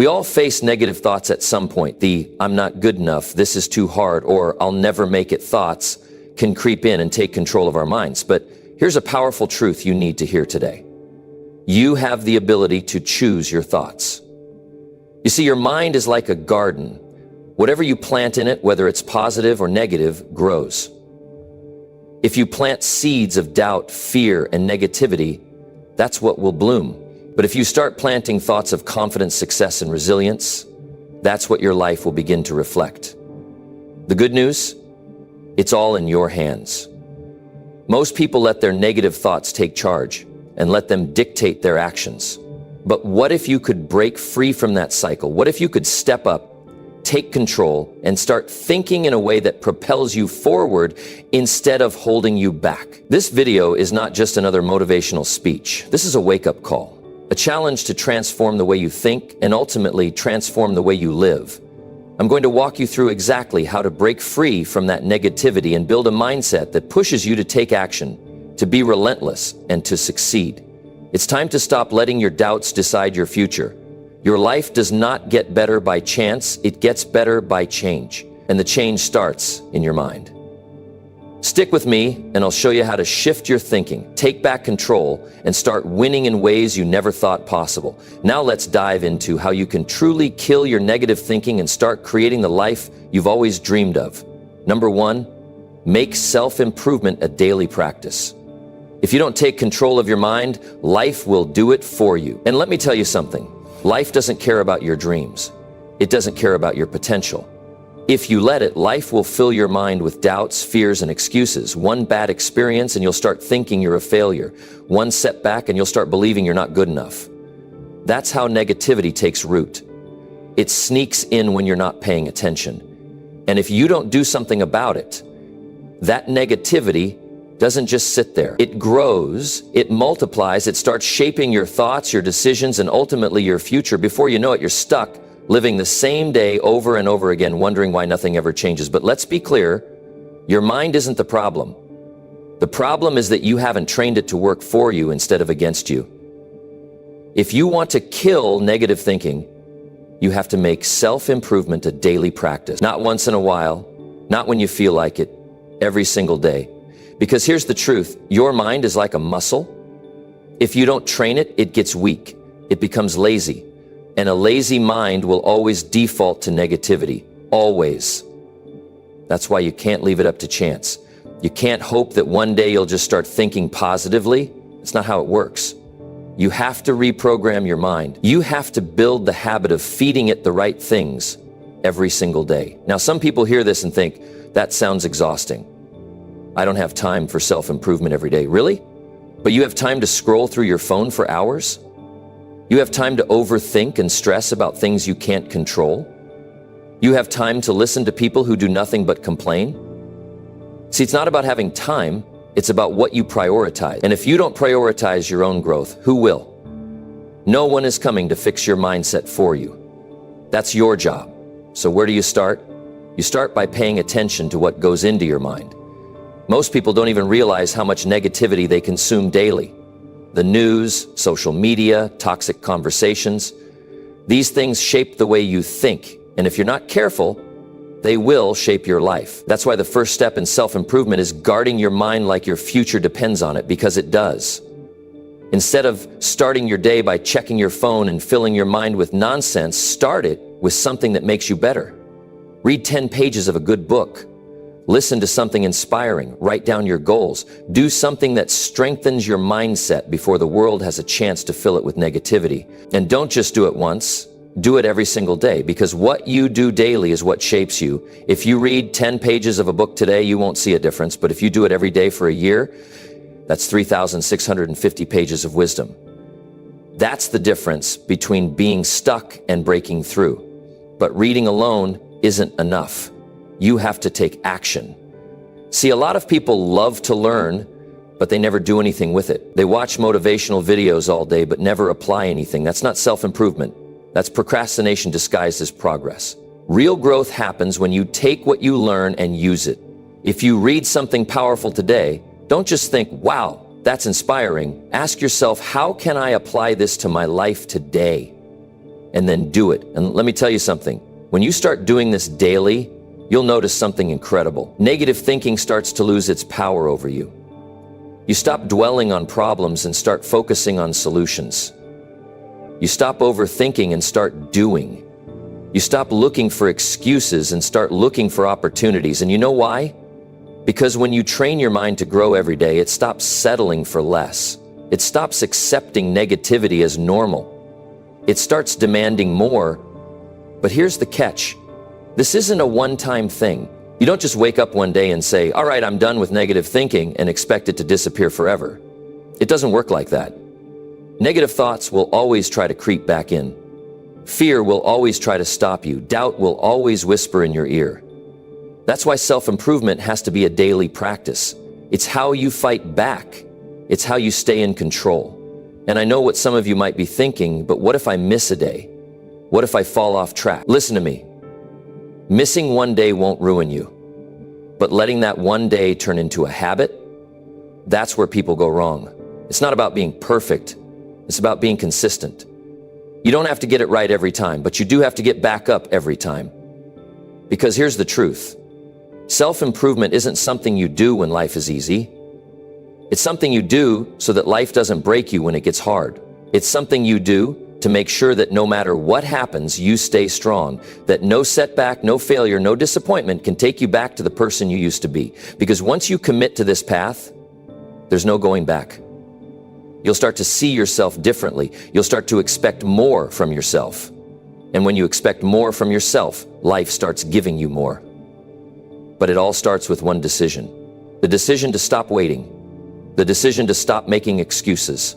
We all face negative thoughts at some point. The "I'm not good enough, this is too hard," or "I'll never make it" thoughts can creep in and take control of our minds. But here's a powerful truth you need to hear today. You have the ability to choose your thoughts. You see, your mind is like a garden. Whatever you plant in it, whether it's positive or negative, grows. If you plant seeds of doubt, fear, and negativity, that's what will bloom. But if you start planting thoughts of confidence, success, and resilience, that's what your life will begin to reflect. The good news? It's all in your hands. Most people let their negative thoughts take charge and let them dictate their actions. But what if you could break free from that cycle? What if you could step up, take control, and start thinking in a way that propels you forward instead of holding you back? This video is not just another motivational speech. This is a wake-up call, a challenge to transform the way you think and ultimately transform the way you live. I'm going to walk you through exactly how to break free from that negativity and build a mindset that pushes you to take action, to be relentless, and to succeed. It's time to stop letting your doubts decide your future. Your life does not get better by chance, it gets better by change. And the change starts in your mind. Stick with me and I'll show you how to shift your thinking, take back control, and start winning in ways you never thought possible. Now let's dive into how you can truly kill your negative thinking and start creating the life you've always dreamed of. Number 1, make self-improvement a daily practice. If you don't take control of your mind, life will do it for you. And let me tell you something. Life doesn't care about your dreams. It doesn't care about your potential. If you let it, life will fill your mind with doubts, fears, and excuses. One bad experience and you'll start thinking you're a failure. One setback and you'll start believing you're not good enough. That's how negativity takes root. It sneaks in when you're not paying attention. And if you don't do something about it, that negativity doesn't just sit there. It grows, it multiplies, it starts shaping your thoughts, your decisions, and ultimately your future. Before you know it, you're stuck living the same day over and over again, wondering why nothing ever changes. But let's be clear, your mind isn't the problem. The problem is that you haven't trained it to work for you instead of against you. If you want to kill negative thinking, you have to make self-improvement a daily practice. Not once in a while, not when you feel like it, every single day. Because here's the truth, your mind is like a muscle. If you don't train it, it gets weak. It becomes lazy. And a lazy mind will always default to negativity. Always. That's why you can't leave it up to chance. You can't hope that one day you'll just start thinking positively. That's not how it works. You have to reprogram your mind. You have to build the habit of feeding it the right things every single day. Now, some people hear this and think, that sounds exhausting. I don't have time for self-improvement every day. Really? But you have time to scroll through your phone for hours? You have time to overthink and stress about things you can't control? You have time to listen to people who do nothing but complain? See, it's not about having time, it's about what you prioritize. And if you don't prioritize your own growth, who will? No one is coming to fix your mindset for you. That's your job. So where do you start? You start by paying attention to what goes into your mind. Most people don't even realize how much negativity they consume daily. The news, social media, toxic conversations. These things shape the way you think, and if you're not careful, they will shape your life. That's why the first step in self-improvement is guarding your mind like your future depends on it, because it does. Instead of starting your day by checking your phone and filling your mind with nonsense, start it with something that makes you better. Read 10 pages of a good book. Listen to something inspiring, write down your goals, do something that strengthens your mindset before the world has a chance to fill it with negativity. And don't just do it once, do it every single day, because what you do daily is what shapes you. If you read 10 pages of a book today, you won't see a difference, but if you do it every day for a year, that's 3,650 pages of wisdom. That's the difference between being stuck and breaking through. But reading alone isn't enough. You have to take action. See, a lot of people love to learn, but they never do anything with it. They watch motivational videos all day, but never apply anything. That's not self-improvement. That's procrastination disguised as progress. Real growth happens when you take what you learn and use it. If you read something powerful today, don't just think, wow, that's inspiring. Ask yourself, how can I apply this to my life today? and then do it. And let me tell you something. When you start doing this daily, you'll notice something incredible. Negative thinking starts to lose its power over you. You stop dwelling on problems and start focusing on solutions. You stop overthinking and start doing. You stop looking for excuses and start looking for opportunities. And you know why? Because when you train your mind to grow every day, it stops settling for less. It stops accepting negativity as normal. It starts demanding more. But here's the catch. This isn't a one-time thing. You don't just wake up one day and say, all right, I'm done with negative thinking, and expect it to disappear forever. It doesn't work like that. Negative thoughts will always try to creep back in. Fear will always try to stop you. Doubt will always whisper in your ear. That's why self-improvement has to be a daily practice. It's how you fight back. It's how you stay in control. And I know what some of you might be thinking, but what if I miss a day? What if I fall off track? Listen to me. Missing one day won't ruin you, but letting that one day turn into a habit, that's where people go wrong. It's not about being perfect. It's about being consistent. You don't have to get it right every time, but you do have to get back up every time. Because here's the truth. Self-improvement isn't something you do when life is easy. It's something you do so that life doesn't break you when it gets hard. It's something you do to make sure that no matter what happens, you stay strong, that no setback, no failure, no disappointment can take you back to the person you used to be. Because once you commit to this path, there's no going back. You'll start to see yourself differently. You'll start to expect more from yourself. And when you expect more from yourself, life starts giving you more. But it all starts with one decision. The decision to stop waiting. The decision to stop making excuses.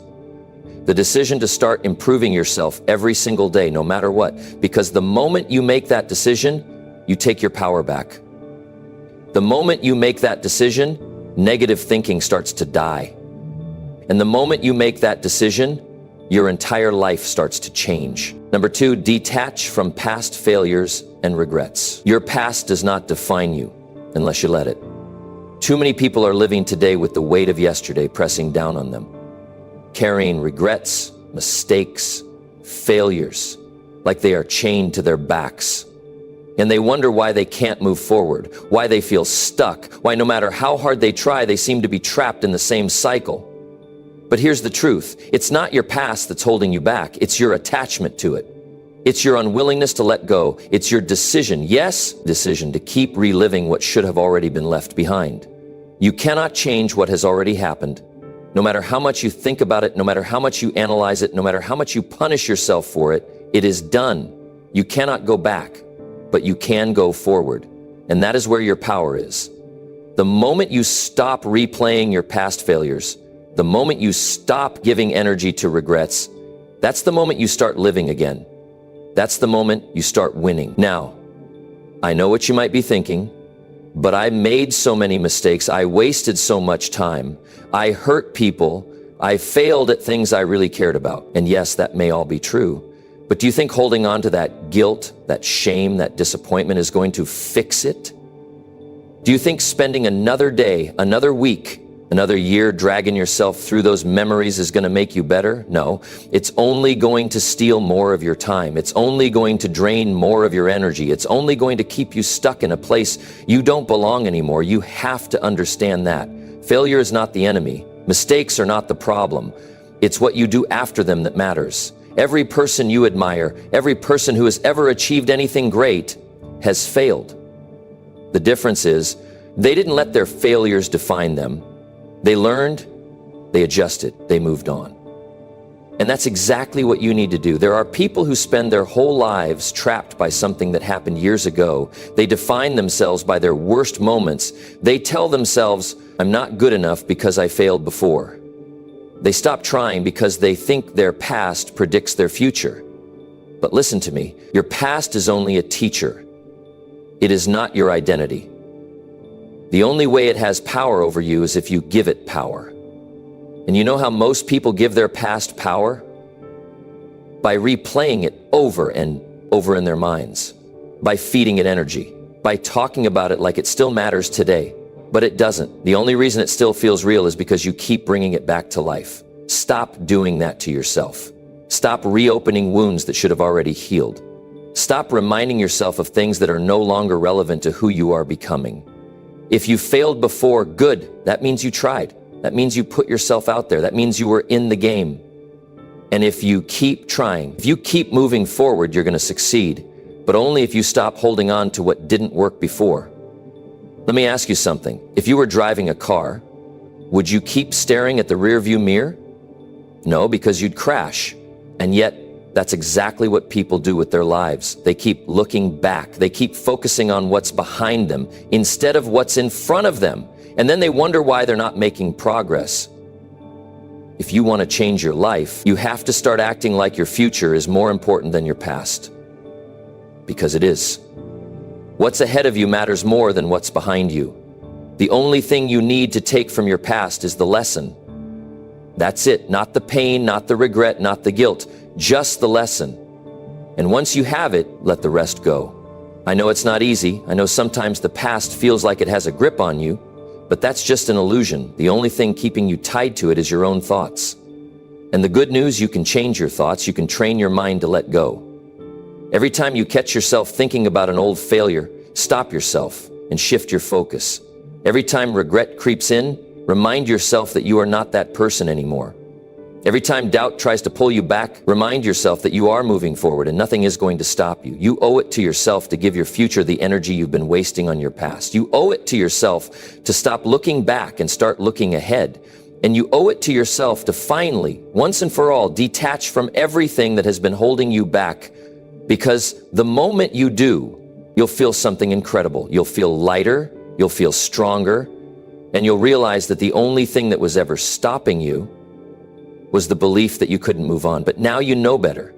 The decision to start improving yourself every single day, no matter what. Because the moment you make that decision, you take your power back. The moment you make that decision, negative thinking starts to die. And the moment you make that decision, your entire life starts to change. Number 2, detach from past failures and regrets. Your past does not define you unless you let it. Too many people are living today with the weight of yesterday pressing down on them, carrying regrets, mistakes, failures, like they are chained to their backs. And they wonder why they can't move forward, why they feel stuck, why no matter how hard they try, they seem to be trapped in the same cycle. But here's the truth. It's not your past that's holding you back. It's your attachment to it. It's your unwillingness to let go. It's your decision, yes, decision to keep reliving what should have already been left behind. You cannot change what has already happened. No matter how much you think about it, no matter how much you analyze it, no matter how much you punish yourself for it, it is done. You cannot go back, but you can go forward. And that is where your power is. The moment you stop replaying your past failures, the moment you stop giving energy to regrets, that's the moment you start living again. That's the moment you start winning. Now, I know what you might be thinking, but I made so many mistakes. I wasted so much time. I hurt people. I failed at things I really cared about. And yes, that may all be true. But do you think holding on to that guilt, that shame, that disappointment is going to fix it? Do you think spending another day, another week, another year dragging yourself through those memories is going to make you better? No, it's only going to steal more of your time. It's only going to drain more of your energy. It's only going to keep you stuck in a place you don't belong anymore. You have to understand that. Failure is not the enemy. Mistakes are not the problem. It's what you do after them that matters. Every person you admire, every person who has ever achieved anything great has failed. The difference is they didn't let their failures define them. They learned, they adjusted, they moved on. And that's exactly what you need to do. There are people who spend their whole lives trapped by something that happened years ago. They define themselves by their worst moments. They tell themselves, I'm not good enough because I failed before. They stop trying because they think their past predicts their future. But listen to me, your past is only a teacher. It is not your identity. The only way it has power over you is if you give it power. And you know how most people give their past power? By replaying it over and over in their minds, by feeding it energy, by talking about it like it still matters today. But it doesn't. The only reason it still feels real is because you keep bringing it back to life. Stop doing that to yourself. Stop reopening wounds that should have already healed. Stop reminding yourself of things that are no longer relevant to who you are becoming. If you failed before, good. That means you tried. That means you put yourself out there. That means you were in the game. And if you keep trying, if you keep moving forward, you're going to succeed, but only if you stop holding on to what didn't work before. Let me ask you something. If you were driving a car, would you keep staring at the rearview mirror? No, because you'd crash. And yet, that's exactly what people do with their lives. They keep looking back. They keep focusing on what's behind them instead of what's in front of them. And then they wonder why they're not making progress. If you want to change your life, you have to start acting like your future is more important than your past. Because it is. What's ahead of you matters more than what's behind you. The only thing you need to take from your past is the lesson. That's it, not the pain, not the regret, not the guilt, just the lesson. And once you have it, let the rest go. I know it's not easy. I know sometimes the past feels like it has a grip on you, but that's just an illusion. The only thing keeping you tied to it is your own thoughts. And the good news, you can change your thoughts. You can train your mind to let go. Every time you catch yourself thinking about an old failure, stop yourself and shift your focus. Every time regret creeps in, remind yourself that you are not that person anymore. Every time doubt tries to pull you back, remind yourself that you are moving forward and nothing is going to stop you. You owe it to yourself to give your future the energy you've been wasting on your past. You owe it to yourself to stop looking back and start looking ahead. And you owe it to yourself to finally, once and for all, detach from everything that has been holding you back. Because the moment you do, you'll feel something incredible. You'll feel lighter, you'll feel stronger, and you'll realize that the only thing that was ever stopping you was the belief that you couldn't move on. But now you know better.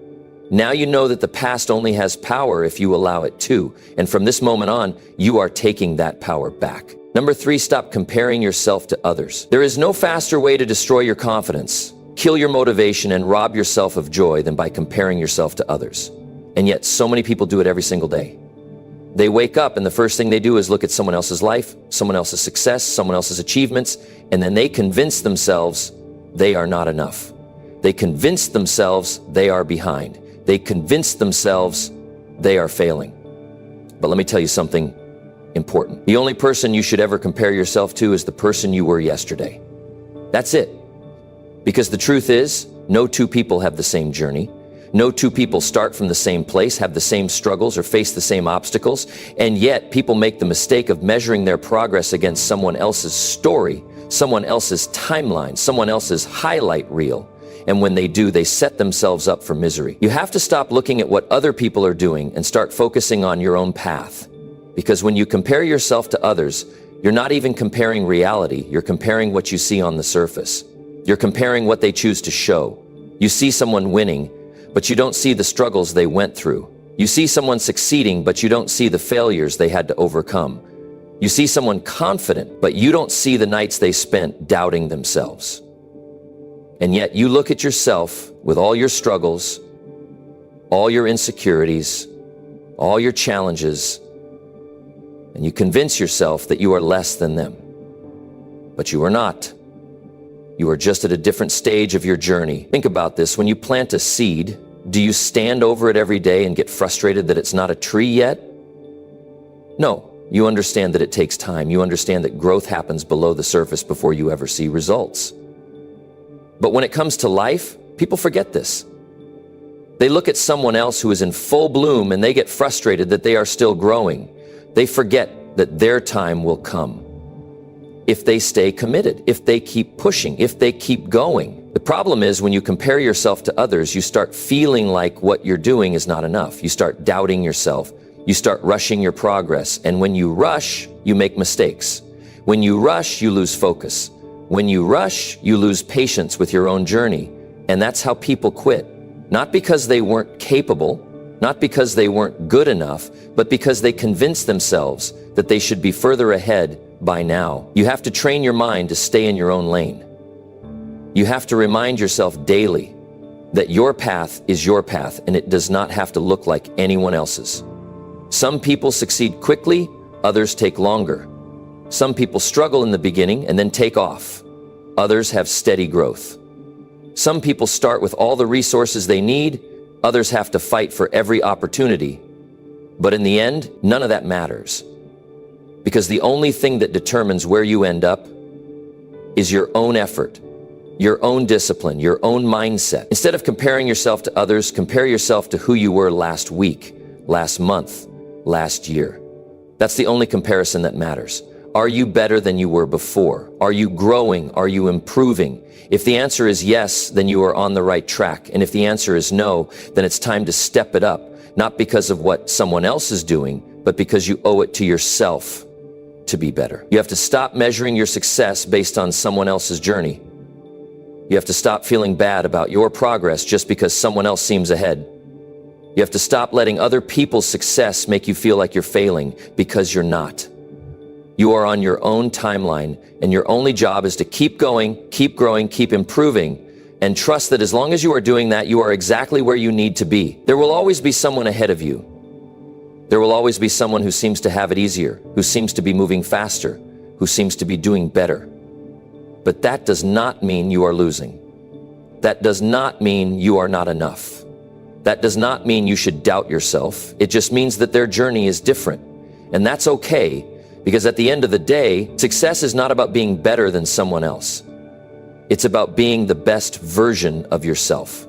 Now you know that the past only has power if you allow it to. And from this moment on, you are taking that power back. Number 3, stop comparing yourself to others. There is no faster way to destroy your confidence, kill your motivation, and rob yourself of joy than by comparing yourself to others. And yet so many people do it every single day. They wake up and the first thing they do is look at someone else's life, someone else's success, someone else's achievements, and then they convince themselves they are not enough. They convince themselves they are behind. They convince themselves they are failing. But let me tell you something important. The only person you should ever compare yourself to is the person you were yesterday. That's it. Because the truth is, no two people have the same journey. No two people start from the same place, have the same struggles, or face the same obstacles. And yet people make the mistake of measuring their progress against someone else's story, someone else's timeline, someone else's highlight reel. And when they do, they set themselves up for misery. You have to stop looking at what other people are doing and start focusing on your own path. Because when you compare yourself to others, you're not even comparing reality. You're comparing what you see on the surface. You're comparing what they choose to show. You see someone winning, but you don't see the struggles they went through. You see someone succeeding, but you don't see the failures they had to overcome. You see someone confident, but you don't see the nights they spent doubting themselves. And yet you look at yourself with all your struggles, all your insecurities, all your challenges, and you convince yourself that you are less than them. But you are not. You are just at a different stage of your journey. Think about this. When you plant a seed, do you stand over it every day and get frustrated that it's not a tree yet? No. You understand that it takes time. You understand that growth happens below the surface before you ever see results. But when it comes to life, people forget this. They look at someone else who is in full bloom and they get frustrated that they are still growing. They forget that their time will come. If they stay committed, if they keep pushing, if they keep going. The problem is when you compare yourself to others, you start feeling like what you're doing is not enough. You start doubting yourself. You start rushing your progress. And when you rush, you make mistakes. When you rush, you lose focus. When you rush, you lose patience with your own journey. And that's how people quit. Not because they weren't capable, not because they weren't good enough, but because they convinced themselves that they should be further ahead by now. You have to train your mind to stay in your own lane. You have to remind yourself daily that your path is your path and it does not have to look like anyone else's. Some people succeed quickly, others take longer. Some people struggle in the beginning and then take off. Others have steady growth. Some people start with all the resources they need, others have to fight for every opportunity. But in the end, none of that matters. Because the only thing that determines where you end up is your own effort, your own discipline, your own mindset. Instead of comparing yourself to others, compare yourself to who you were last week, last month, last year. That's the only comparison that matters. Are you better than you were before? Are you growing? Are you improving? If the answer is yes, then you are on the right track. And if the answer is no, then it's time to step it up, not because of what someone else is doing, but because you owe it to yourself to be better. You have to stop measuring your success based on someone else's journey. You have to stop feeling bad about your progress just because someone else seems ahead. You have to stop letting other people's success make you feel like you're failing, because you're not. You are on your own timeline, and your only job is to keep going, keep growing, keep improving, and trust that as long as you are doing that, you are exactly where you need to be. There will always be someone ahead of you. There will always be someone who seems to have it easier, who seems to be moving faster, who seems to be doing better. But that does not mean you are losing. That does not mean you are not enough. That does not mean you should doubt yourself. It just means that their journey is different. And that's okay, because at the end of the day, success is not about being better than someone else. It's about being the best version of yourself.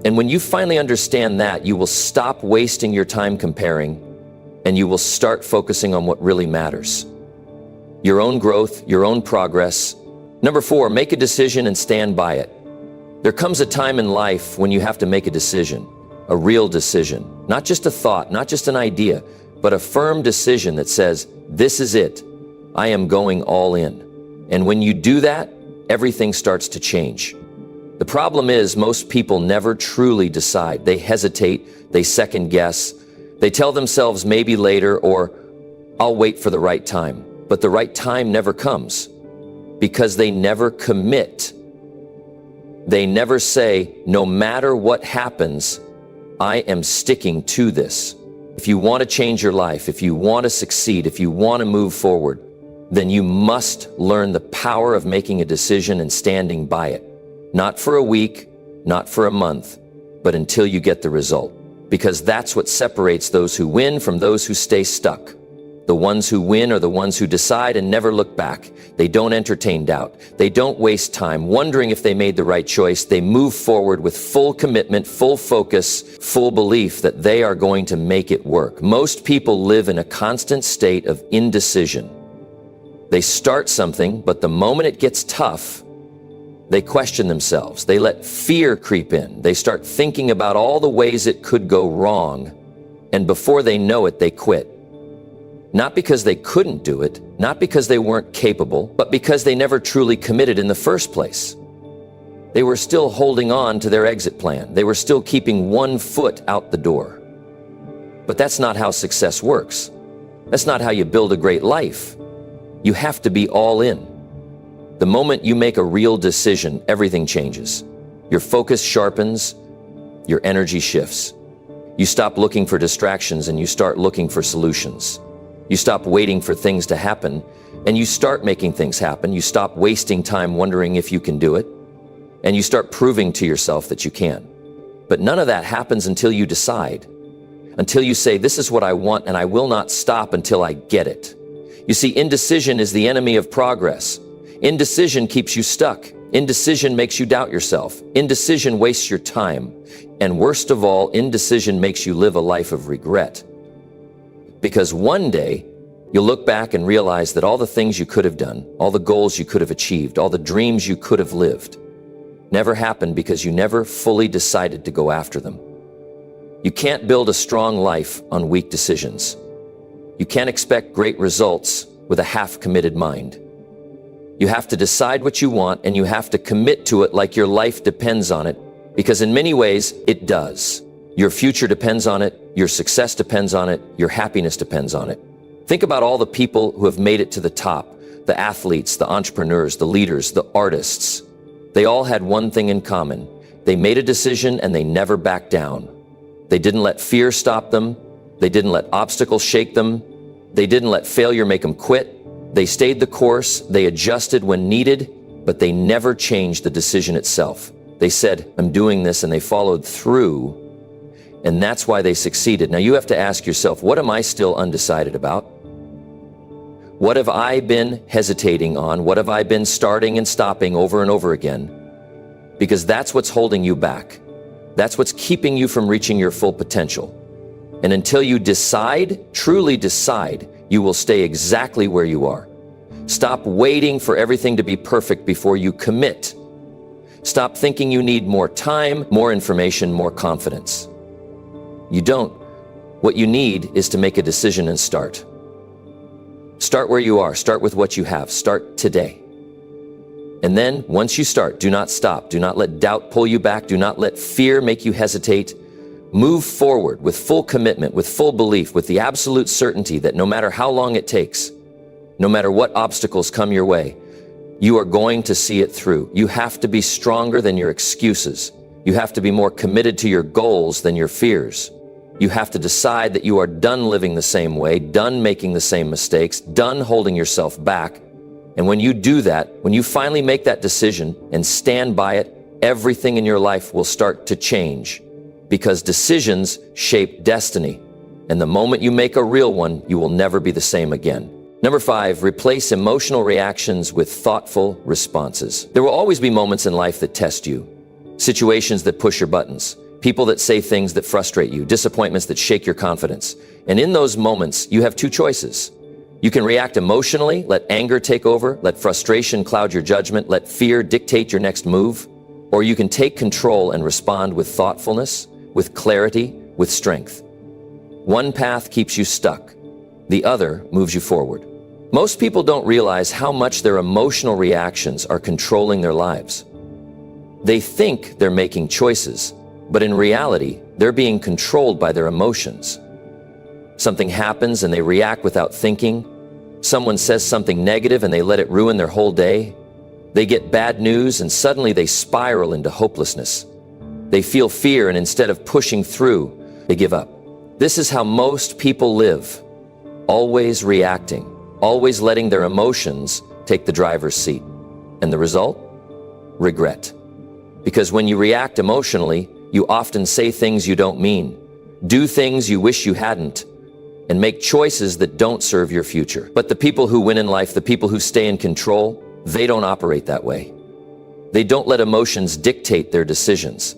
And when you finally understand that, you will stop wasting your time comparing, and you will start focusing on what really matters. Your own growth, your own progress. Number 4, make a decision and stand by it. There comes a time in life when you have to make a decision, a real decision, not just a thought, not just an idea, but a firm decision that says, this is it. I am going all in. And when you do that, everything starts to change. The problem is most people never truly decide. They hesitate, they second guess, they tell themselves maybe later, or I'll wait for the right time. But the right time never comes because they never commit. They never say, no matter what happens, I am sticking to this. If you want to change your life, if you want to succeed, if you want to move forward, then you must learn the power of making a decision and standing by it. Not for a week, not for a month, but until you get the result. Because that's what separates those who win from those who stay stuck. The ones who win are the ones who decide and never look back. They don't entertain doubt. They don't waste time wondering if they made the right choice. They move forward with full commitment, full focus, full belief that they are going to make it work. Most people live in a constant state of indecision. They start something, but the moment it gets tough, they question themselves. They let fear creep in. They start thinking about all the ways it could go wrong. And before they know it, they quit. Not because they couldn't do it, not because they weren't capable, but because they never truly committed in the first place. They were still holding on to their exit plan. They were still keeping one foot out the door. But that's not how success works. That's not how you build a great life. You have to be all in. The moment you make a real decision, everything changes. Your focus sharpens, your energy shifts. You stop looking for distractions and you start looking for solutions. You stop waiting for things to happen and you start making things happen. You stop wasting time wondering if you can do it, and you start proving to yourself that you can. But none of that happens until you decide, until you say, this is what I want and I will not stop until I get it. You see, indecision is the enemy of progress. Indecision keeps you stuck. Indecision makes you doubt yourself. Indecision wastes your time. And worst of all, indecision makes you live a life of regret. Because one day, you'll look back and realize that all the things you could have done, all the goals you could have achieved, all the dreams you could have lived, never happened because you never fully decided to go after them. You can't build a strong life on weak decisions. You can't expect great results with a half-committed mind. You have to decide what you want, and you have to commit to it like your life depends on it, because in many ways, it does. Your future depends on it, your success depends on it, your happiness depends on it. Think about all the people who have made it to the top, the athletes, the entrepreneurs, the leaders, the artists. They all had one thing in common. They made a decision and they never backed down. They didn't let fear stop them. They didn't let obstacles shake them. They didn't let failure make them quit. They stayed the course, they adjusted when needed, but they never changed the decision itself. They said, I'm doing this, and they followed through, and that's why they succeeded. Now you have to ask yourself, what am I still undecided about? What have I been hesitating on? What have I been starting and stopping over and over again? Because that's what's holding you back. That's what's keeping you from reaching your full potential. And until you decide, truly decide, you will stay exactly where you are. Stop waiting for everything to be perfect before you commit. Stop thinking you need more time, more information, more confidence. You don't. What you need is to make a decision and start. Start where you are. Start with what you have. Start today. And then, once you start, do not stop. Do not let doubt pull you back. Do not let fear make you hesitate. Move forward with full commitment, with full belief, with the absolute certainty that no matter how long it takes, no matter what obstacles come your way, you are going to see it through. You have to be stronger than your excuses. You have to be more committed to your goals than your fears. You have to decide that you are done living the same way, done making the same mistakes, done holding yourself back. And when you do that, when you finally make that decision and stand by it, everything in your life will start to change, because decisions shape destiny. And the moment you make a real one, you will never be the same again. Number 5, replace emotional reactions with thoughtful responses. There will always be moments in life that test you, situations that push your buttons, people that say things that frustrate you, disappointments that shake your confidence. And in those moments, you have two choices. You can react emotionally, let anger take over, let frustration cloud your judgment, let fear dictate your next move. Or you can take control and respond with thoughtfulness, with clarity, with strength. One path keeps you stuck. The other moves you forward. Most people don't realize how much their emotional reactions are controlling their lives. They think they're making choices, but in reality, they're being controlled by their emotions. Something happens and they react without thinking. Someone says something negative and they let it ruin their whole day. They get bad news and suddenly they spiral into hopelessness. They feel fear, and instead of pushing through, they give up. This is how most people live. Always reacting, always letting their emotions take the driver's seat. And the result? Regret. Because when you react emotionally, you often say things you don't mean, do things you wish you hadn't, and make choices that don't serve your future. But the people who win in life, the people who stay in control, they don't operate that way. They don't let emotions dictate their decisions.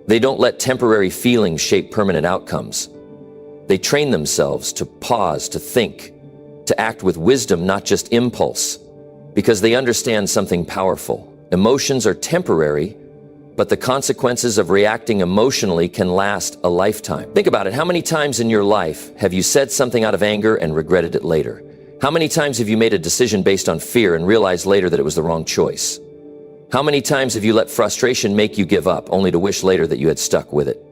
They don't let temporary feelings shape permanent outcomes. They train themselves to pause, to think, to act with wisdom, not just impulse, because they understand something powerful. Emotions are temporary, but the consequences of reacting emotionally can last a lifetime. Think about it. How many times in your life have you said something out of anger and regretted it later? How many times have you made a decision based on fear and realized later that it was the wrong choice? How many times have you let frustration make you give up, only to wish later that you had stuck with it?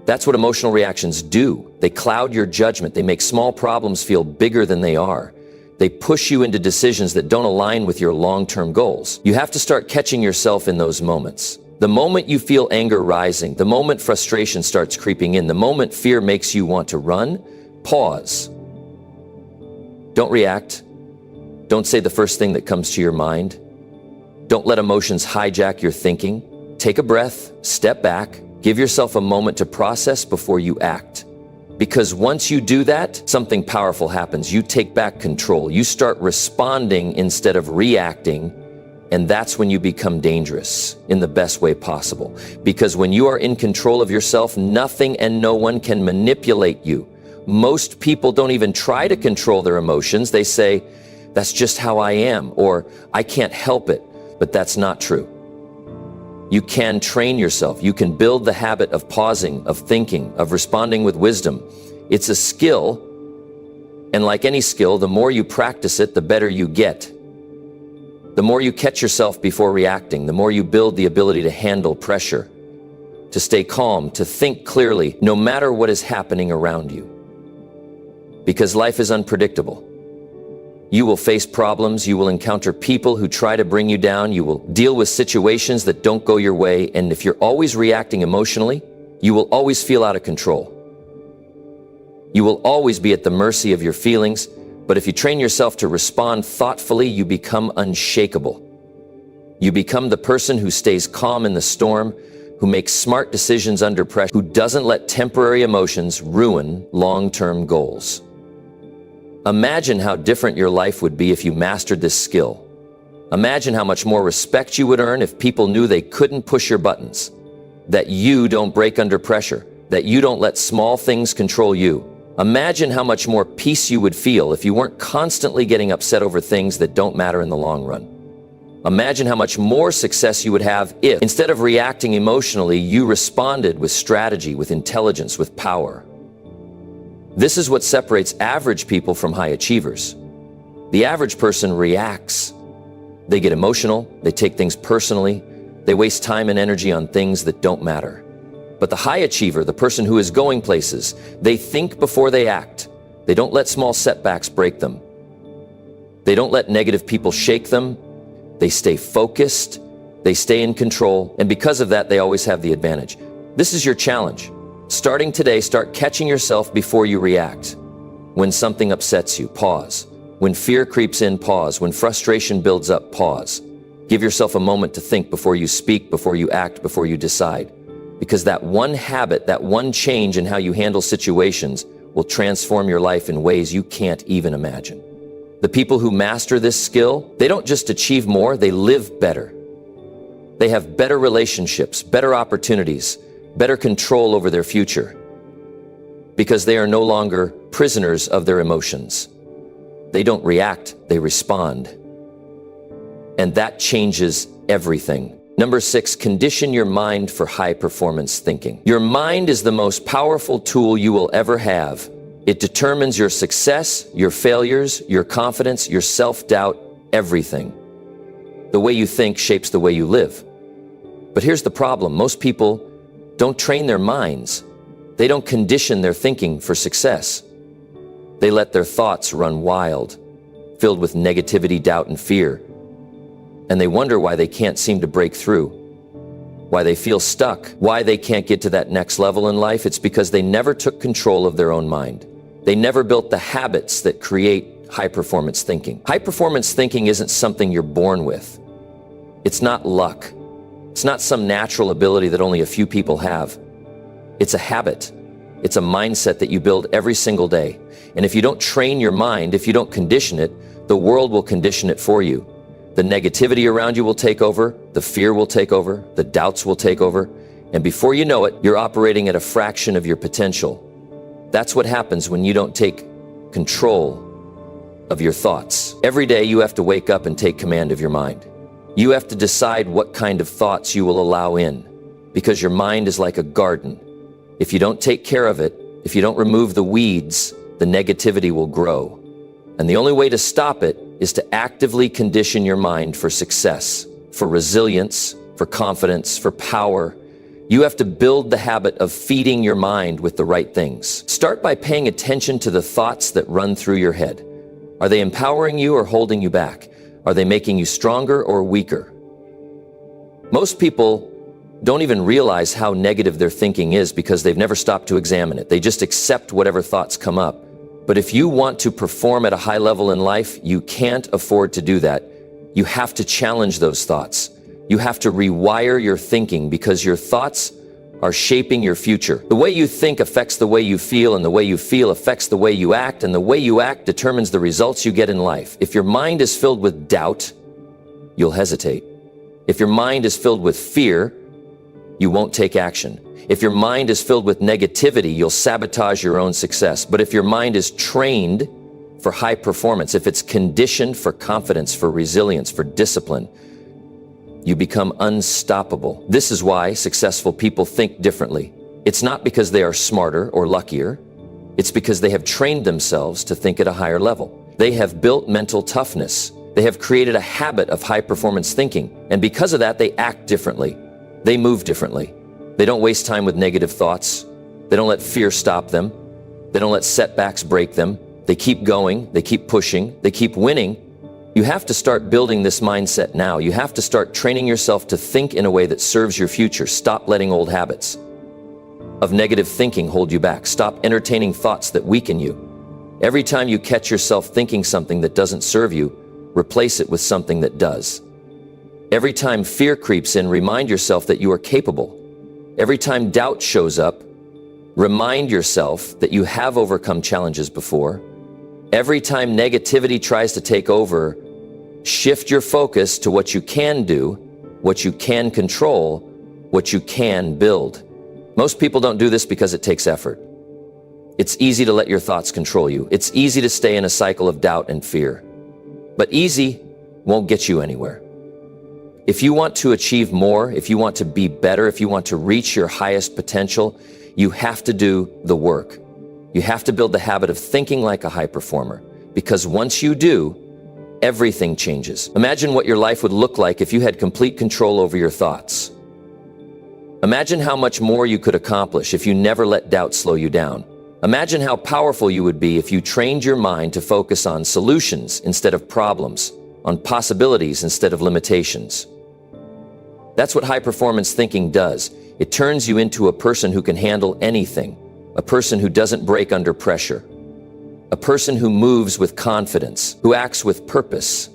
That's what emotional reactions do. They cloud your judgment. They make small problems feel bigger than they are. They push you into decisions that don't align with your long-term goals. You have to start catching yourself in those moments. The moment you feel anger rising, the moment frustration starts creeping in, the moment fear makes you want to run, pause. Don't react. Don't say the first thing that comes to your mind. Don't let emotions hijack your thinking. Take a breath, step back, give yourself a moment to process before you act. Because once you do that, something powerful happens. You take back control. You start responding instead of reacting, and that's when you become dangerous in the best way possible. Because when you are in control of yourself, nothing and no one can manipulate you. Most people don't even try to control their emotions. They say, that's just how I am, or I can't help it. But that's not true. You can train yourself. You can build the habit of pausing, of thinking, of responding with wisdom. It's a skill, and like any skill, the more you practice it, the better you get. The more you catch yourself before reacting, the more you build the ability to handle pressure, to stay calm, to think clearly, no matter what is happening around you. Because life is unpredictable. You will face problems, you will encounter people who try to bring you down, you will deal with situations that don't go your way, and if you're always reacting emotionally, you will always feel out of control. You will always be at the mercy of your feelings, but if you train yourself to respond thoughtfully, you become unshakable. You become the person who stays calm in the storm, who makes smart decisions under pressure, who doesn't let temporary emotions ruin long-term goals. Imagine how different your life would be if you mastered this skill. Imagine how much more respect you would earn if people knew they couldn't push your buttons, that you don't break under pressure, that you don't let small things control you. Imagine how much more peace you would feel if you weren't constantly getting upset over things that don't matter in the long run. Imagine how much more success you would have if, instead of reacting emotionally, you responded with strategy, with intelligence, with power. This is what separates average people from high achievers. The average person reacts. They get emotional, they take things personally, they waste time and energy on things that don't matter. But the high achiever, the person who is going places, they think before they act. They don't let small setbacks break them. They don't let negative people shake them. They stay focused, they stay in control, and because of that, they always have the advantage. This is your challenge. Starting today, start catching yourself before you react. When something upsets you, pause. When fear creeps in, pause. When frustration builds up, pause. Give yourself a moment to think before you speak, before you act, before you decide. Because that one habit, that one change in how you handle situations will transform your life in ways you can't even imagine. The people who master this skill, they don't just achieve more, they live better. They have better relationships, better opportunities, better control over their future. Because they are no longer prisoners of their emotions. They don't react, they respond. And that changes everything. Number 6, condition your mind for high-performance thinking. Your mind is the most powerful tool you will ever have. It determines your success, your failures, your confidence, your self-doubt, everything. The way you think shapes the way you live. But here's the problem. Most people don't train their minds. They don't condition their thinking for success. They let their thoughts run wild, filled with negativity, doubt, and fear. And they wonder why they can't seem to break through, why they feel stuck, why they can't get to that next level in life. It's because they never took control of their own mind. They never built the habits that create high-performance thinking. High-performance thinking isn't something you're born with. It's not luck. It's not some natural ability that only a few people have. It's a habit. It's a mindset that you build every single day. And if you don't train your mind, if you don't condition it, the world will condition it for you. The negativity around you will take over, the fear will take over, the doubts will take over, and before you know it, you're operating at a fraction of your potential. That's what happens when you don't take control of your thoughts. Every day you have to wake up and take command of your mind. You have to decide what kind of thoughts you will allow in, because your mind is like a garden. If you don't take care of it, if you don't remove the weeds, the negativity will grow. And the only way to stop it is to actively condition your mind for success, for resilience, for confidence, for power. You have to build the habit of feeding your mind with the right things. Start by paying attention to the thoughts that run through your head. Are they empowering you or holding you back? Are they making you stronger or weaker? Most people don't even realize how negative their thinking is because they've never stopped to examine it. They just accept whatever thoughts come up. But if you want to perform at a high level in life, you can't afford to do that. You have to challenge those thoughts. You have to rewire your thinking because your thoughts are shaping your future. The way you think affects the way you feel, and the way you feel affects the way you act, and the way you act determines the results you get in life. If your mind is filled with doubt, you'll hesitate. If your mind is filled with fear, you won't take action. If your mind is filled with negativity, you'll sabotage your own success. But if your mind is trained for high performance, if it's conditioned for confidence, for resilience, for discipline, you become unstoppable. This is why successful people think differently. It's not because they are smarter or luckier. It's because they have trained themselves to think at a higher level. They have built mental toughness. They have created a habit of high performance thinking. And because of that, they act differently. They move differently. They don't waste time with negative thoughts. They don't let fear stop them. They don't let setbacks break them. They keep going. They keep pushing. They keep winning. You have to start building this mindset now. You have to start training yourself to think in a way that serves your future. Stop letting old habits of negative thinking hold you back. Stop entertaining thoughts that weaken you. Every time you catch yourself thinking something that doesn't serve you, replace it with something that does. Every time fear creeps in, remind yourself that you are capable. Every time doubt shows up, remind yourself that you have overcome challenges before. Every time negativity tries to take over, shift your focus to what you can do, what you can control, what you can build. Most people don't do this because it takes effort. It's easy to let your thoughts control you. It's easy to stay in a cycle of doubt and fear. But easy won't get you anywhere. If you want to achieve more, if you want to be better, if you want to reach your highest potential, you have to do the work. You have to build the habit of thinking like a high performer, because once you do, everything changes. Imagine what your life would look like if you had complete control over your thoughts. Imagine how much more you could accomplish if you never let doubt slow you down. Imagine how powerful you would be if you trained your mind to focus on solutions instead of problems, on possibilities instead of limitations. That's what high-performance thinking does. It turns you into a person who can handle anything, a person who doesn't break under pressure, a person who moves with confidence, who acts with purpose,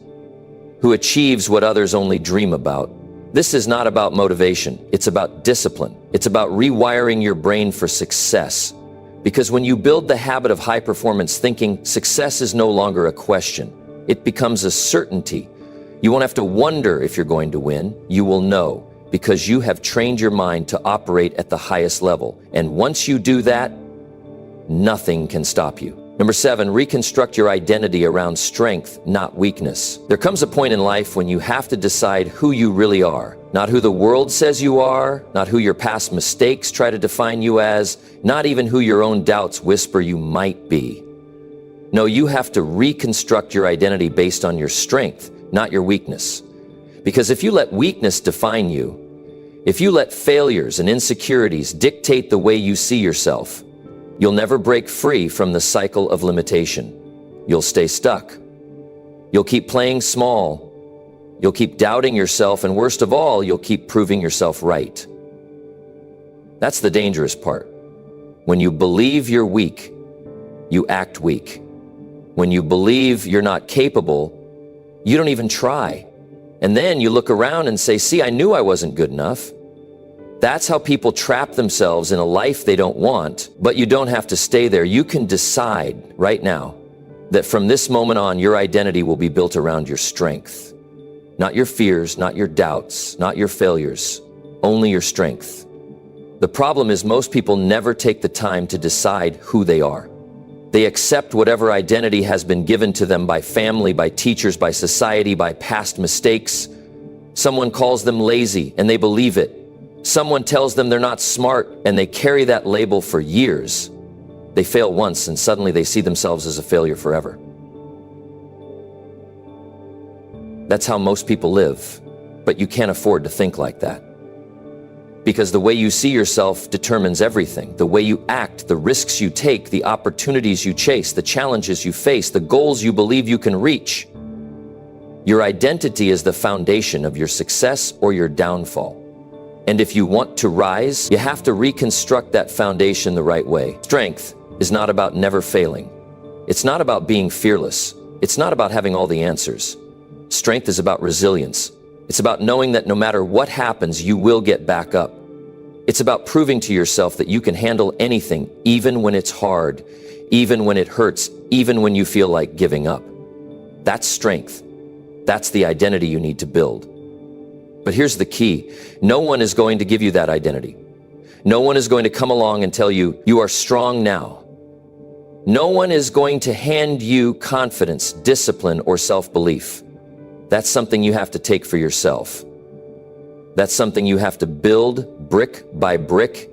who achieves what others only dream about. This is not about motivation. It's about discipline. It's about rewiring your brain for success. Because when you build the habit of high-performance thinking, success is no longer a question. It becomes a certainty. You won't have to wonder if you're going to win. You will know, because you have trained your mind to operate at the highest level. And once you do that, nothing can stop you. Number 7, reconstruct your identity around strength, not weakness. There comes a point in life when you have to decide who you really are. Not who the world says you are, not who your past mistakes try to define you as, not even who your own doubts whisper you might be. No, you have to reconstruct your identity based on your strength, not your weakness. Because if you let weakness define you, if you let failures and insecurities dictate the way you see yourself, you'll never break free from the cycle of limitation. You'll stay stuck. You'll keep playing small. You'll keep doubting yourself, and worst of all, you'll keep proving yourself right. That's the dangerous part. When you believe you're weak, you act weak. When you believe you're not capable, you don't even try. And then you look around and say, see, I knew I wasn't good enough. That's how people trap themselves in a life they don't want, but you don't have to stay there. You can decide right now that from this moment on, your identity will be built around your strength. Not your fears, not your doubts, not your failures, only your strength. The problem is most people never take the time to decide who they are. They accept whatever identity has been given to them by family, by teachers, by society, by past mistakes. Someone calls them lazy and they believe it. Someone tells them they're not smart and they carry that label for years. They fail once and suddenly they see themselves as a failure forever. That's how most people live, but you can't afford to think like that. Because the way you see yourself determines everything. The way you act, the risks you take, the opportunities you chase, the challenges you face, the goals you believe you can reach. Your identity is the foundation of your success or your downfall. And if you want to rise, you have to reconstruct that foundation the right way. Strength is not about never failing. It's not about being fearless. It's not about having all the answers. Strength is about resilience. It's about knowing that no matter what happens, you will get back up. It's about proving to yourself that you can handle anything, even when it's hard, even when it hurts, even when you feel like giving up. That's strength. That's the identity you need to build. But here's the key. No one is going to give you that identity. No one is going to come along and tell you, you are strong now. No one is going to hand you confidence, discipline, or self-belief. That's something you have to take for yourself. That's something you have to build brick by brick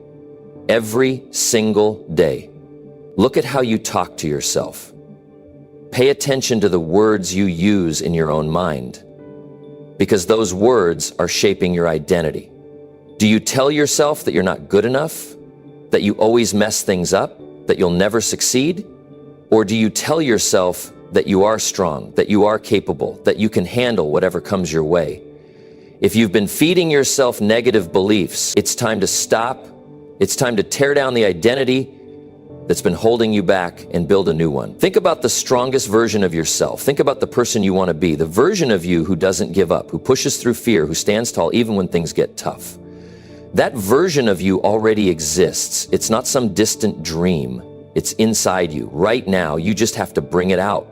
every single day. Look at how you talk to yourself. Pay attention to the words you use in your own mind, because those words are shaping your identity. Do you tell yourself that you're not good enough, that you always mess things up, that you'll never succeed? Or do you tell yourself that you are strong, that you are capable, that you can handle whatever comes your way? If you've been feeding yourself negative beliefs, it's time to stop. It's time to tear down the identity that's been holding you back and build a new one. Think about the strongest version of yourself. Think about the person you want to be, the version of you who doesn't give up, who pushes through fear, who stands tall even when things get tough. That version of you already exists. It's not some distant dream. It's inside you. Right now, you just have to bring it out.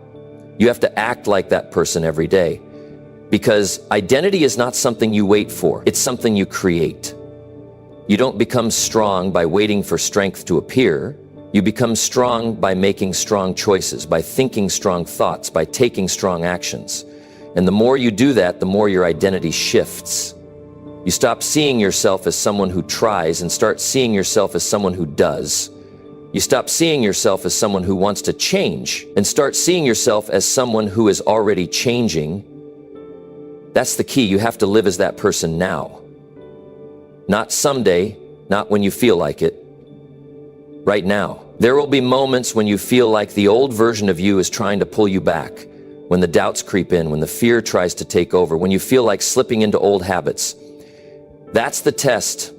You have to act like that person every day. Because identity is not something you wait for. It's something you create. You don't become strong by waiting for strength to appear. You become strong by making strong choices, by thinking strong thoughts, by taking strong actions. And the more you do that, the more your identity shifts. You stop seeing yourself as someone who tries and start seeing yourself as someone who does. You stop seeing yourself as someone who wants to change and start seeing yourself as someone who is already changing. That's the key. You have to live as that person now. Not someday, not when you feel like it. Right now. There will be moments when you feel like the old version of you is trying to pull you back, when the doubts creep in, when the fear tries to take over, when you feel like slipping into old habits. That's the test.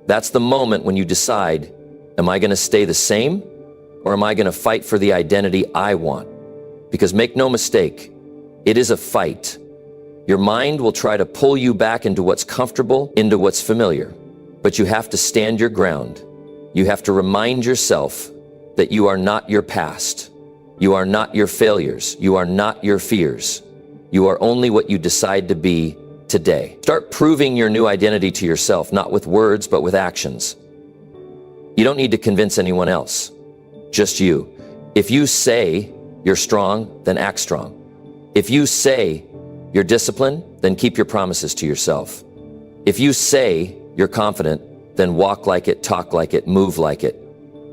That's the moment when you decide, am I going to stay the same or am I going to fight for the identity I want? Because make no mistake, it is a fight. Your mind will try to pull you back into what's comfortable, into what's familiar. But you have to stand your ground. You have to remind yourself that you are not your past. You are not your failures. You are not your fears. You are only what you decide to be today. Start proving your new identity to yourself, not with words, but with actions. You don't need to convince anyone else, just you. If you say you're strong, then act strong. If you say you're disciplined, then keep your promises to yourself. If you say you're confident, then walk like it, talk like it, move like it.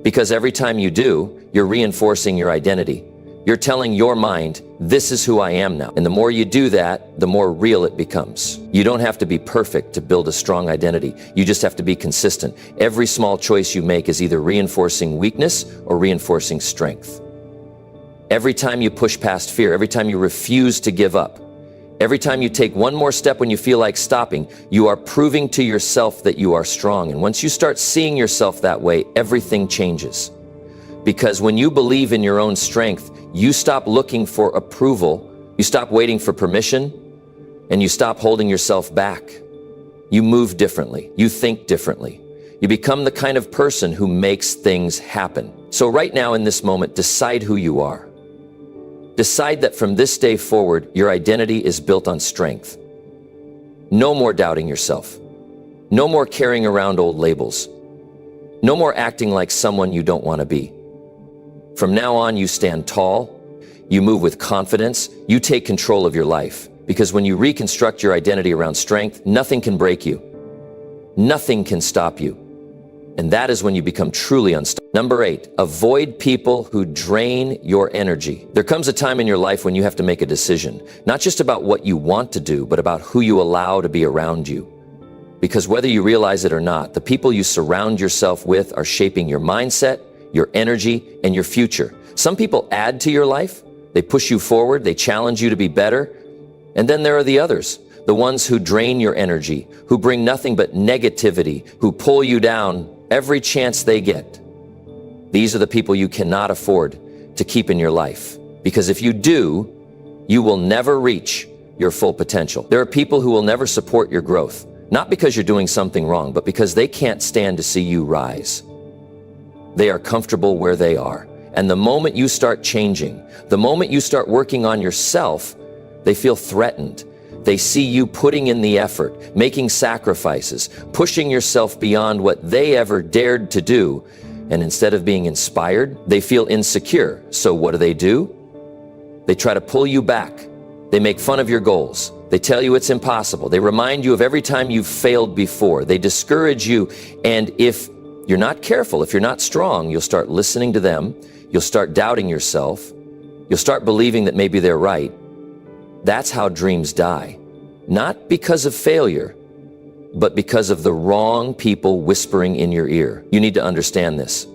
Because every time you do, you're reinforcing your identity. You're telling your mind, this is who I am now. And the more you do that, the more real it becomes. You don't have to be perfect to build a strong identity. You just have to be consistent. Every small choice you make is either reinforcing weakness or reinforcing strength. Every time you push past fear, every time you refuse to give up, every time you take one more step when you feel like stopping, you are proving to yourself that you are strong. And once you start seeing yourself that way, everything changes. Because when you believe in your own strength, you stop looking for approval, you stop waiting for permission, and you stop holding yourself back. You move differently, you think differently. You become the kind of person who makes things happen. So right now in this moment, decide who you are. Decide that from this day forward, your identity is built on strength. No more doubting yourself. No more carrying around old labels. No more acting like someone you don't want to be. From now on, you stand tall, you move with confidence, you take control of your life. Because when you reconstruct your identity around strength, nothing can break you. Nothing can stop you. And that is when you become truly unstoppable. Number 8, avoid people who drain your energy. There comes a time in your life when you have to make a decision, not just about what you want to do, but about who you allow to be around you. Because whether you realize it or not, the people you surround yourself with are shaping your mindset, your energy, and your future. Some people add to your life. They push you forward. They challenge you to be better. And then there are the others, the ones who drain your energy, who bring nothing but negativity, who pull you down every chance they get. These are the people you cannot afford to keep in your life. Because if you do, you will never reach your full potential. There are people who will never support your growth, not because you're doing something wrong, but because they can't stand to see you rise. They are comfortable where they are. And the moment you start changing, the moment you start working on yourself, they feel threatened. They see you putting in the effort, making sacrifices, pushing yourself beyond what they ever dared to do. And instead of being inspired, they feel insecure. So what do? They try to pull you back. They make fun of your goals. They tell you it's impossible. They remind you of every time you've failed before. They discourage you. And if you're not careful, if you're not strong, you'll start listening to them. You'll start doubting yourself. You'll start believing that maybe they're right. That's how dreams die. Not because of failure, but because of the wrong people whispering in your ear. You need to understand this.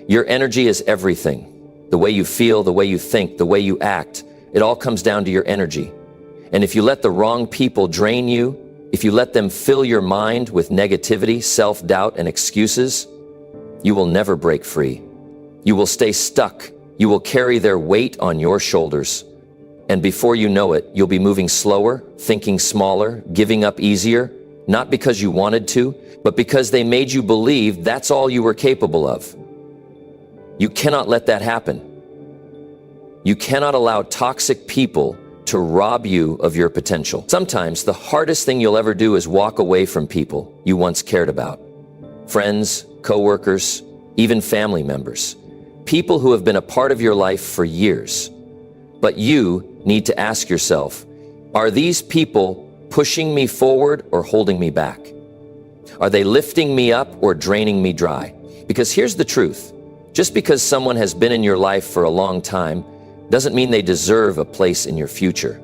Your energy is everything. The way you feel, the way you think, the way you act, it all comes down to your energy. And if you let the wrong people drain you, if you let them fill your mind with negativity, self-doubt, and excuses, you will never break free. You will stay stuck. You will carry their weight on your shoulders. And before you know it, you'll be moving slower, thinking smaller, giving up easier, not because you wanted to, but because they made you believe that's all you were capable of. You cannot let that happen. You cannot allow toxic people to rob you of your potential. Sometimes the hardest thing you'll ever do is walk away from people you once cared about. Friends, coworkers, even family members. People who have been a part of your life for years. But you need to ask yourself, are these people pushing me forward or holding me back? Are they lifting me up or draining me dry? Because here's the truth. Just because someone has been in your life for a long time doesn't mean they deserve a place in your future.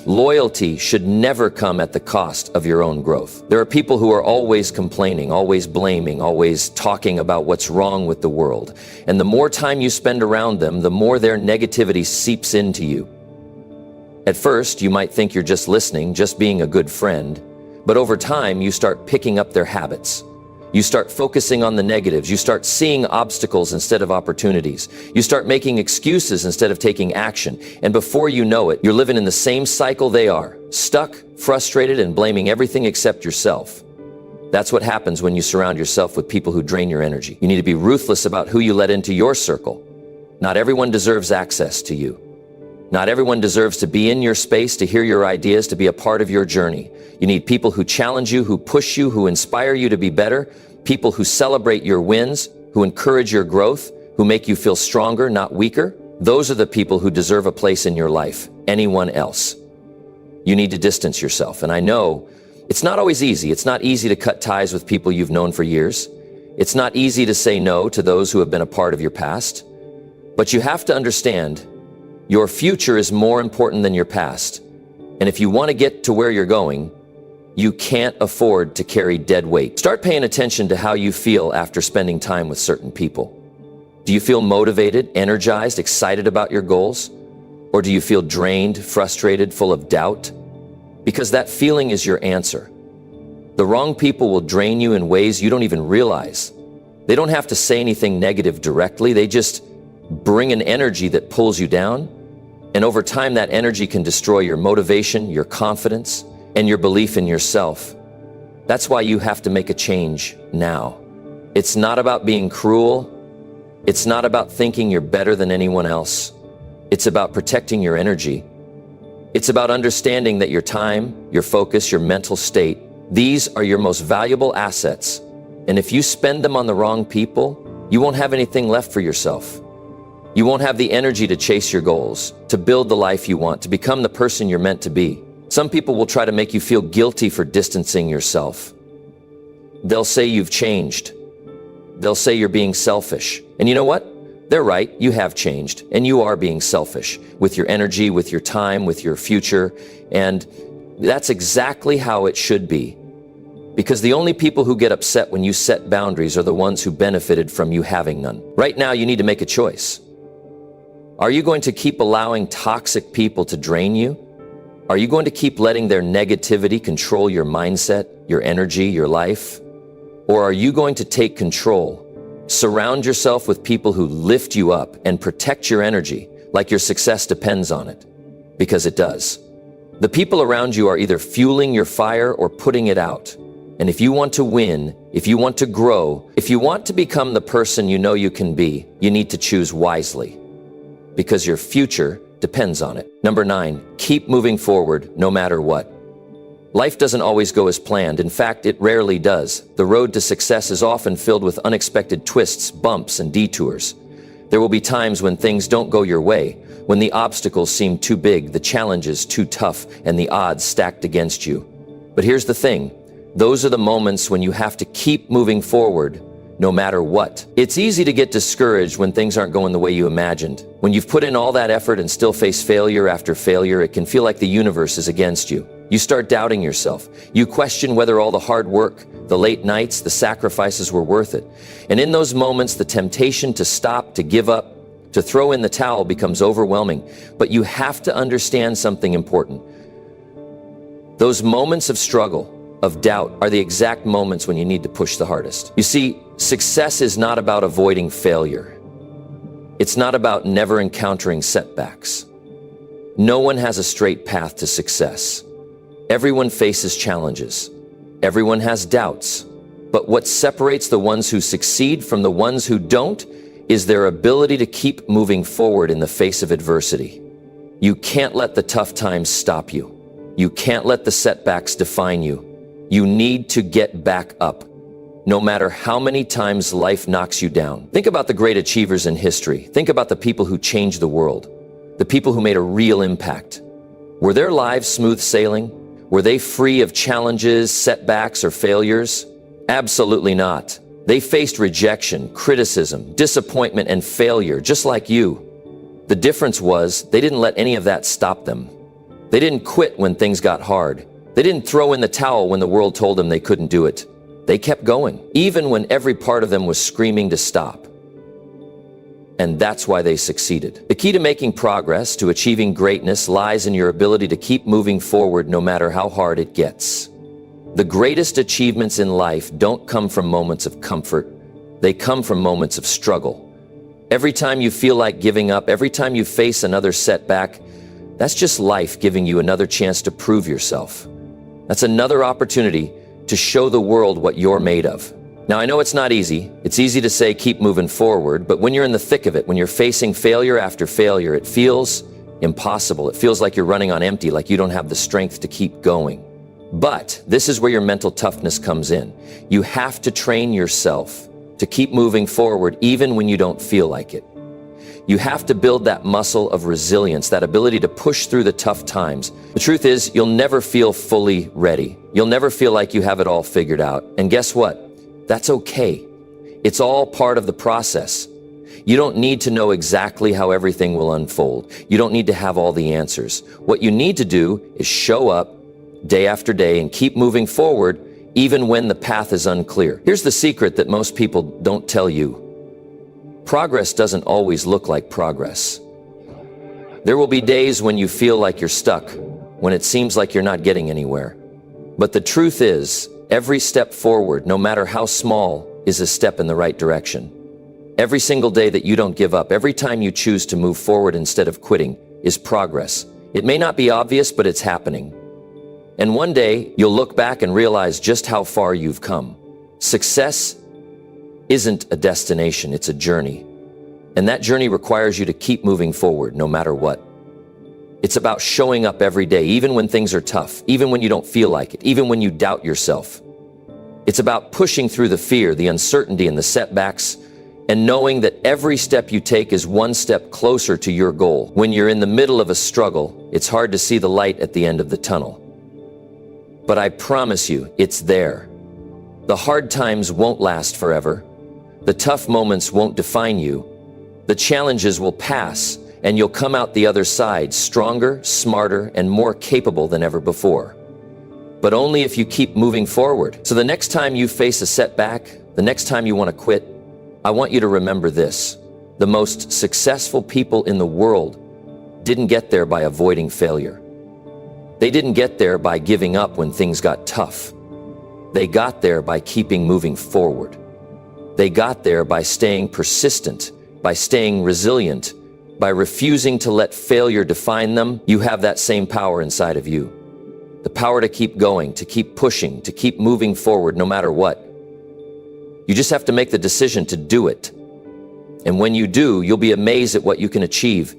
Loyalty should never come at the cost of your own growth. There are people who are always complaining, always blaming, always talking about what's wrong with the world. And the more time you spend around them, the more their negativity seeps into you. At first, you might think you're just listening, just being a good friend. But over time, you start picking up their habits. You start focusing on the negatives. You start seeing obstacles instead of opportunities. You start making excuses instead of taking action. And before you know it, you're living in the same cycle they are, stuck, frustrated, and blaming everything except yourself. That's what happens when you surround yourself with people who drain your energy. You need to be ruthless about who you let into your circle. Not everyone deserves access to you. Not everyone deserves to be in your space, to hear your ideas, to be a part of your journey. You need people who challenge you, who push you, who inspire you to be better, people who celebrate your wins, who encourage your growth, who make you feel stronger, not weaker. Those are the people who deserve a place in your life. Anyone else. You need to distance yourself. And I know it's not always easy. It's not easy to cut ties with people you've known for years. It's not easy to say no to those who have been a part of your past. But you have to understand, your future is more important than your past. And if you want to get to where you're going, you can't afford to carry dead weight. Start paying attention to how you feel after spending time with certain people. Do you feel motivated, energized, excited about your goals? Or do you feel drained, frustrated, full of doubt? Because that feeling is your answer. The wrong people will drain you in ways you don't even realize. They don't have to say anything negative directly. They just bring an energy that pulls you down. And over time, that energy can destroy your motivation, your confidence, and your belief in yourself. That's why you have to make a change now. It's not about being cruel. It's not about thinking you're better than anyone else. It's about protecting your energy. It's about understanding that your time, your focus, your mental state, these are your most valuable assets. And if you spend them on the wrong people, you won't have anything left for yourself. You won't have the energy to chase your goals, to build the life you want, to become the person you're meant to be. Some people will try to make you feel guilty for distancing yourself. They'll say you've changed. They'll say you're being selfish. And you know what? They're right. You have changed, and you are being selfish with your energy, with your time, with your future. And that's exactly how it should be. Because the only people who get upset when you set boundaries are the ones who benefited from you having none. Right now, you need to make a choice. Are you going to keep allowing toxic people to drain you? Are you going to keep letting their negativity control your mindset, your energy, your life? Or are you going to take control? Surround yourself with people who lift you up and protect your energy like your success depends on it. Because it does. The people around you are either fueling your fire or putting it out. And if you want to win, if you want to grow, if you want to become the person you know you can be, you need to choose wisely. Because your future depends on it. Number 9, keep moving forward no matter what. Life doesn't always go as planned. In fact, it rarely does. The road to success is often filled with unexpected twists, bumps, and detours. There will be times when things don't go your way, when the obstacles seem too big, the challenges too tough, and the odds stacked against you. But here's the thing. Those are the moments when you have to keep moving forward no matter what. It's easy to get discouraged when things aren't going the way you imagined. When you've put in all that effort and still face failure after failure, it can feel like the universe is against you. You start doubting yourself. You question whether all the hard work, the late nights, the sacrifices were worth it. And in those moments, the temptation to stop, to give up, to throw in the towel becomes overwhelming. But you have to understand something important. Those moments of struggle, of doubt, are the exact moments when you need to push the hardest. You see, success is not about avoiding failure. It's not about never encountering setbacks. No one has a straight path to success. Everyone faces challenges. Everyone has doubts. But what separates the ones who succeed from the ones who don't is their ability to keep moving forward in the face of adversity. You can't let the tough times stop you. You can't let the setbacks define you. You need to get back up, no matter how many times life knocks you down. Think about the great achievers in history. Think about the people who changed the world, the people who made a real impact. Were their lives smooth sailing? Were they free of challenges, setbacks, or failures? Absolutely not. They faced rejection, criticism, disappointment, and failure, just like you. The difference was they didn't let any of that stop them. They didn't quit when things got hard. They didn't throw in the towel when the world told them they couldn't do it. They kept going, even when every part of them was screaming to stop. And that's why they succeeded. The key to making progress, to achieving greatness, lies in your ability to keep moving forward no matter how hard it gets. The greatest achievements in life don't come from moments of comfort. They come from moments of struggle. Every time you feel like giving up, every time you face another setback, that's just life giving you another chance to prove yourself. That's another opportunity to show the world what you're made of. Now, I know it's not easy. It's easy to say keep moving forward, but when you're in the thick of it, when you're facing failure after failure, it feels impossible. It feels like you're running on empty, like you don't have the strength to keep going. But this is where your mental toughness comes in. You have to train yourself to keep moving forward even when you don't feel like it. You have to build that muscle of resilience, that ability to push through the tough times. The truth is, you'll never feel fully ready. You'll never feel like you have it all figured out. And guess what? That's okay. It's all part of the process. You don't need to know exactly how everything will unfold. You don't need to have all the answers. What you need to do is show up day after day and keep moving forward even when the path is unclear. Here's the secret that most people don't tell you. Progress doesn't always look like progress. There will be days when you feel like you're stuck, when it seems like you're not getting anywhere. But the truth is, every step forward, no matter how small, is a step in the right direction. Every single day that you don't give up, every time you choose to move forward instead of quitting, is progress. It may not be obvious, but it's happening. And one day, you'll look back and realize just how far you've come. Success isn't a destination, it's a journey. And that journey requires you to keep moving forward, no matter what. It's about showing up every day, even when things are tough, even when you don't feel like it, even when you doubt yourself. It's about pushing through the fear, the uncertainty, and the setbacks, and knowing that every step you take is one step closer to your goal. When you're in the middle of a struggle, it's hard to see the light at the end of the tunnel. But I promise you, it's there. The hard times won't last forever. The tough moments won't define you. The challenges will pass, and you'll come out the other side stronger, smarter, and more capable than ever before. But only if you keep moving forward. So the next time you face a setback, the next time you want to quit, I want you to remember this. The most successful people in the world didn't get there by avoiding failure. They didn't get there by giving up when things got tough. They got there by keeping moving forward. They got there by staying persistent, by staying resilient, by refusing to let failure define them. You have that same power inside of you. The power to keep going, to keep pushing, to keep moving forward no matter what. You just have to make the decision to do it. And when you do, you'll be amazed at what you can achieve.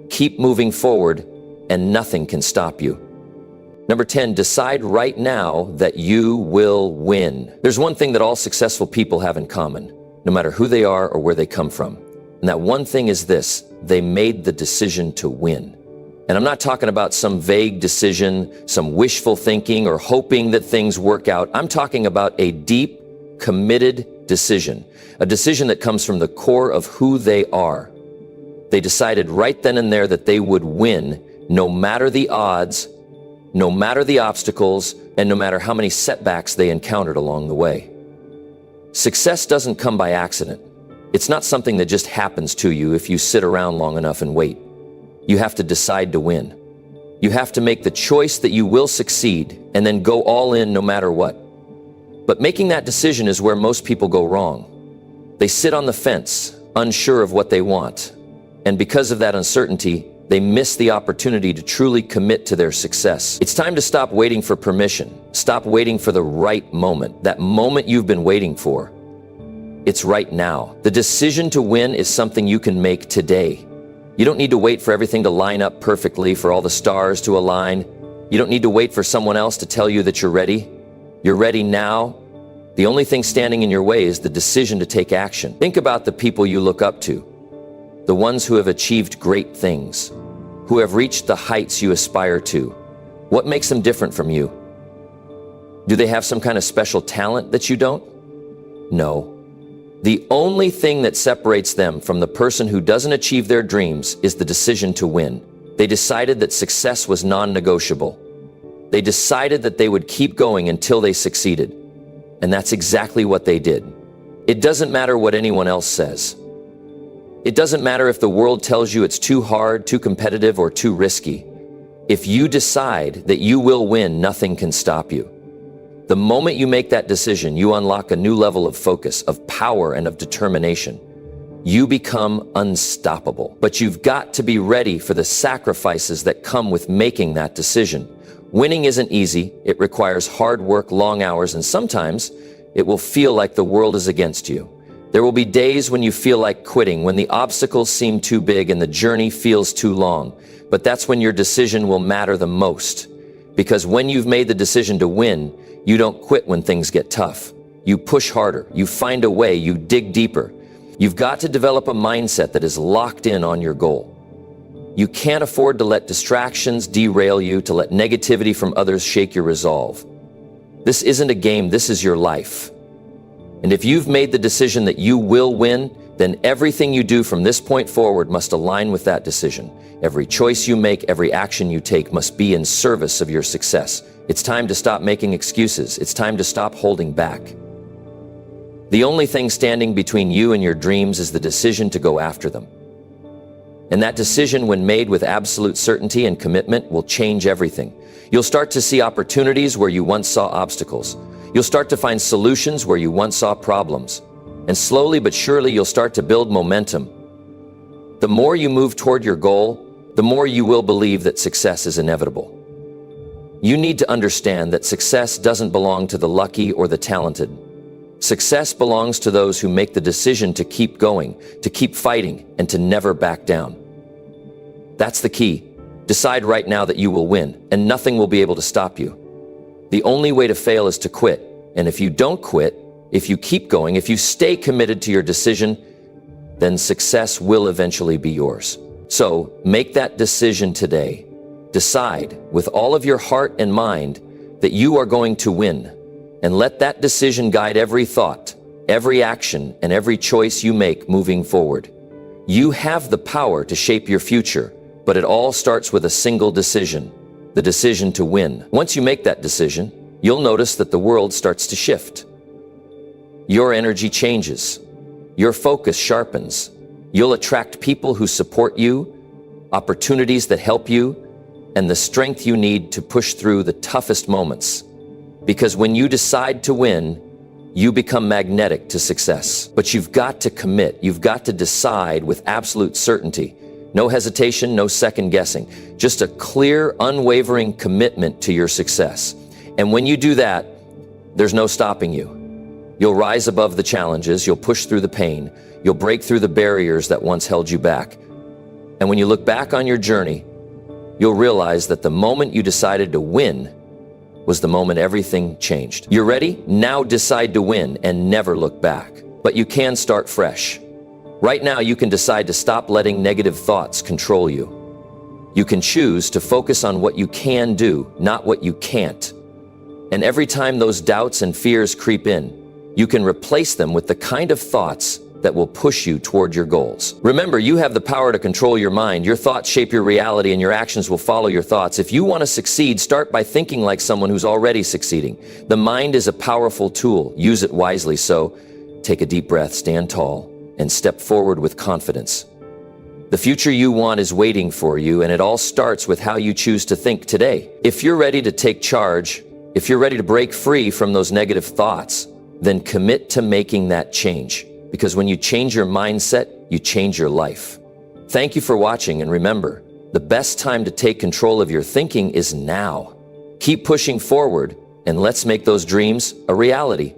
Keep moving forward, and nothing can stop you. Number 10, decide right now that you will win. There's one thing that all successful people have in common, no matter who they are or where they come from. And that one thing is this: they made the decision to win. And I'm not talking about some vague decision, some wishful thinking or hoping that things work out. I'm talking about a deep, committed decision, a decision that comes from the core of who they are. They decided right then and there that they would win, no matter the odds, no matter the obstacles, and no matter how many setbacks they encountered along the way. Success doesn't come by accident. It's not something that just happens to you if you sit around long enough and wait. You have to decide to win. You have to make the choice that you will succeed and then go all in no matter what. But making that decision is where most people go wrong. They sit on the fence, unsure of what they want. And because of that uncertainty, they miss the opportunity to truly commit to their success. It's time to stop waiting for permission. Stop waiting for the right moment, that moment you've been waiting for. It's right now. The decision to win is something you can make today. You don't need to wait for everything to line up perfectly, for all the stars to align. You don't need to wait for someone else to tell you that you're ready. You're ready now. The only thing standing in your way is the decision to take action. Think about the people you look up to, the ones who have achieved great things, who have reached the heights you aspire to. What makes them different from you? Do they have some kind of special talent that you don't? No. The only thing that separates them from the person who doesn't achieve their dreams is the decision to win. They decided that success was non-negotiable. They decided that they would keep going until they succeeded. And that's exactly what they did. It doesn't matter what anyone else says. It doesn't matter if the world tells you it's too hard, too competitive, or too risky. If you decide that you will win, nothing can stop you. The moment you make that decision, you unlock a new level of focus, of power, and of determination. You become unstoppable. But you've got to be ready for the sacrifices that come with making that decision. Winning isn't easy. It requires hard work, long hours, and sometimes it will feel like the world is against you. There will be days when you feel like quitting, when the obstacles seem too big and the journey feels too long. But that's when your decision will matter the most. Because when you've made the decision to win, you don't quit when things get tough. You push harder, you find a way, you dig deeper. You've got to develop a mindset that is locked in on your goal. You can't afford to let distractions derail you, to let negativity from others shake your resolve. This isn't a game, this is your life. And if you've made the decision that you will win, then everything you do from this point forward must align with that decision. Every choice you make, every action you take must be in service of your success. It's time to stop making excuses. It's time to stop holding back. The only thing standing between you and your dreams is the decision to go after them. And that decision, when made with absolute certainty and commitment, will change everything. You'll start to see opportunities where you once saw obstacles. You'll start to find solutions where you once saw problems. And slowly but surely, you'll start to build momentum. The more you move toward your goal, the more you will believe that success is inevitable. You need to understand that success doesn't belong to the lucky or the talented. Success belongs to those who make the decision to keep going, to keep fighting, and to never back down. That's the key. Decide right now that you will win, and nothing will be able to stop you. The only way to fail is to quit. And if you don't quit, if you keep going, if you stay committed to your decision, then success will eventually be yours. So make that decision today. Decide with all of your heart and mind that you are going to win. And let that decision guide every thought, every action, and every choice you make moving forward. You have the power to shape your future, but it all starts with a single decision, the decision to win. Once you make that decision, you'll notice that the world starts to shift. Your energy changes. Your focus sharpens. You'll attract people who support you, opportunities that help you, and the strength you need to push through the toughest moments. Because when you decide to win, you become magnetic to success. But you've got to commit. You've got to decide with absolute certainty. No hesitation, no second guessing. Just a clear, unwavering commitment to your success. And when you do that, there's no stopping you. You'll rise above the challenges. You'll push through the pain. You'll break through the barriers that once held you back. And when you look back on your journey, you'll realize that the moment you decided to win was the moment everything changed. You're ready? Now decide to win and never look back. But you can start fresh. Right now, you can decide to stop letting negative thoughts control you. You can choose to focus on what you can do, not what you can't. And every time those doubts and fears creep in, you can replace them with the kind of thoughts that will push you toward your goals. Remember, you have the power to control your mind. Your thoughts shape your reality, and your actions will follow your thoughts. If you want to succeed, start by thinking like someone who's already succeeding. The mind is a powerful tool. Use it wisely. So take a deep breath, stand tall, and step forward with confidence. The future you want is waiting for you, and it all starts with how you choose to think today. If you're ready to take charge, if you're ready to break free from those negative thoughts, then commit to making that change. Because when you change your mindset, you change your life. Thank you for watching, and remember, the best time to take control of your thinking is now. Keep pushing forward, and let's make those dreams a reality.